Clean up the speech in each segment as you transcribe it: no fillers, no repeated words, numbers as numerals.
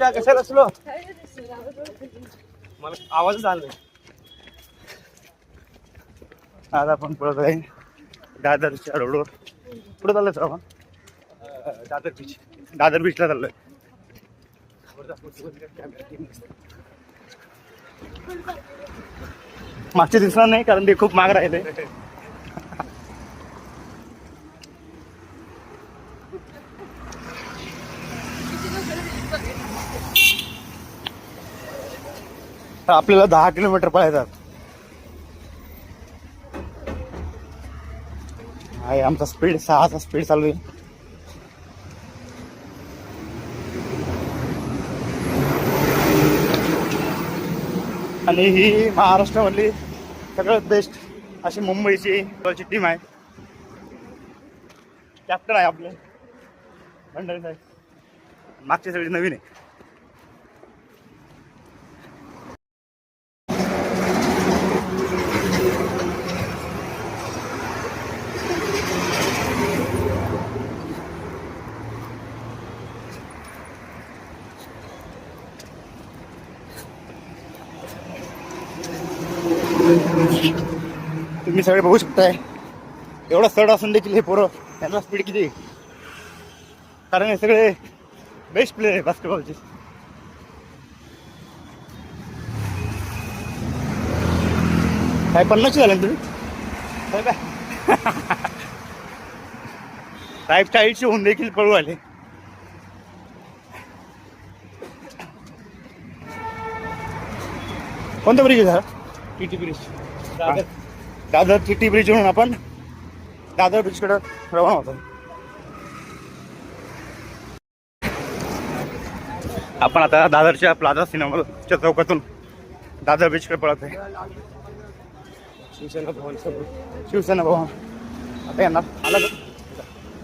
रिक्षा कशाला स्लो मला आवाजच आला नाही. आज आपण पळत आहे दादरच्या रोडवर. पुढे चाललोय सर आपण दादर बीचला चाललोय. मागचे दिसणार नाही कारण ते खूप महाग राहिले. आपल्याला 10 किलोमीटर पळायचं आहे. आमचा स्पीड 6चा स्पीड चालू आहे. आणि ही महाराष्ट्रामधली सगळ्यात बेस्ट अशी मुंबईची टीम आहे. कॅप्टन आहे आपले भंडारी साहेब. मागची सगळी नवीन आहे. तुम्ही सगळे बघू शकताय एवढा सड असून देखील हे पोरं त्यांना स्पीड किती, कारण हे सगळे बेस्ट प्लेयर आहे बास्केटबॉलचे. काय 50 झाले तुम्ही साहेब 40 होऊन देखील पळू आले. कोणता ब्रिज आहे? TT bridge. Dadar TT bridge म्हणून आपण दादर ब्रिजकडे रवाना होतो. आपण आता दादरच्या प्लाझा सिनेमाच्या चौकातून दादर ब्रिजकडे पळत आहे. शिवसेना भवन आता येणार. आला का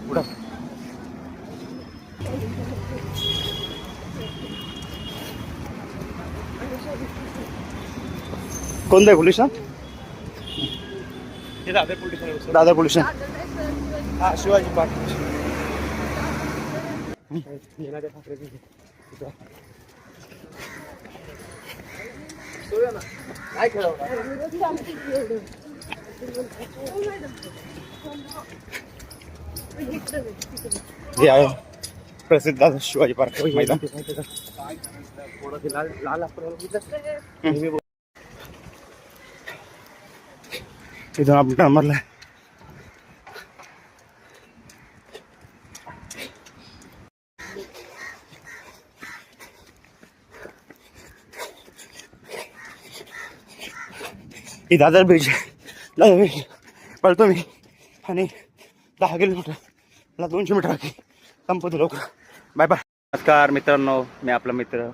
पुढं? कोणतं आहे पोल्युशन? दादर पोल्युशन. हा शिवाजी पार्क. काय खेळ हे आहे प्रसिद्ध शिवाजी पार्क मैदान. इथून आपण नंबरला ही दादर ब्रिज पळतो मी आणि 10 किलोमीटरला 200 मीटर बाकी संपवतो लवकर. Bye bye. नमस्कार मित्रांनो, मी आपला मित्र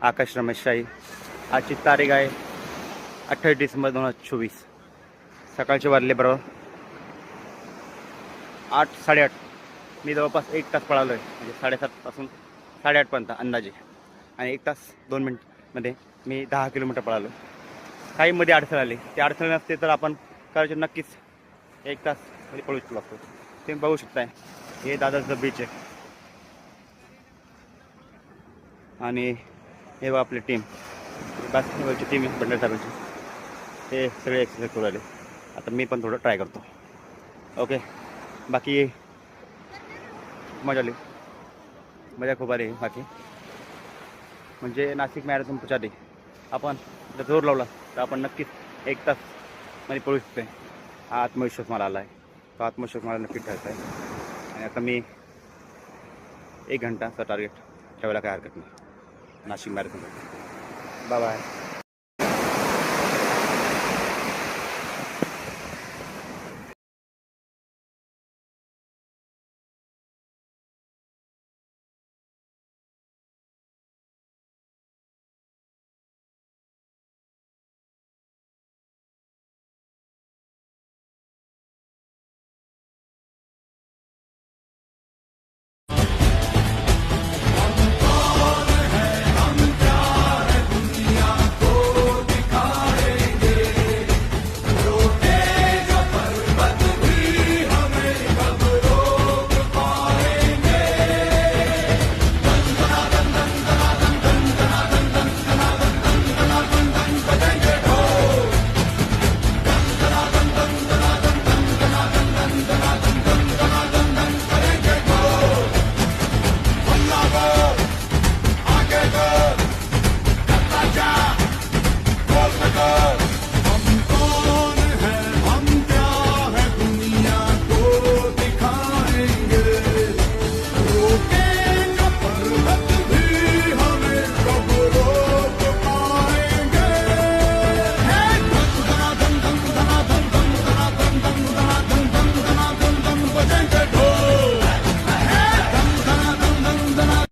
आकाश रमेश शाही. आजची तारीख आहे 28 डिसेंबर 2024. सकाळचे वाजले बरोबर 8 साडेआठ. मी जवळपास 1 तास पळालो आहे, म्हणजे 7:30 पासून 8:30 पर्यंत अंदाजे. आणि 1 तास 2 मिनिटमध्ये मी 10 किलोमीटर पळालो. काही मध्ये अडचण आली, ते अडचण नसते तर आपण करायचे नक्कीच 1 तास मध्ये पळू शकलो असतो. तुम्ही बघू शकताय हे दादरचं बीच आहे. आणि हे बघा आपली टीम, बास्केटबॉलची टीम आहे भंडारी साहेबांची. हे सगळे एक्सरसाइज करू आले. आता मी पण थोडं ट्राय करतो. ओके. बाकी मजा आली, मजा खूप आली. बाकी म्हणजे नाशिक मॅरेथॉन पुढच्या आपण जर जोर लावला तर आपण नक्कीच 1 तास मध्ये पळू शकतो. हा आत्मविश्वास मला आला आहे. तो आत्मविश्वास मला नक्कीच ठेवायचा आहे. आणि आता मी 1 घंटाचा टार्गेट ठेवायला काय हरकत नाही नाशिक मॅरेथॉन. Bye bye.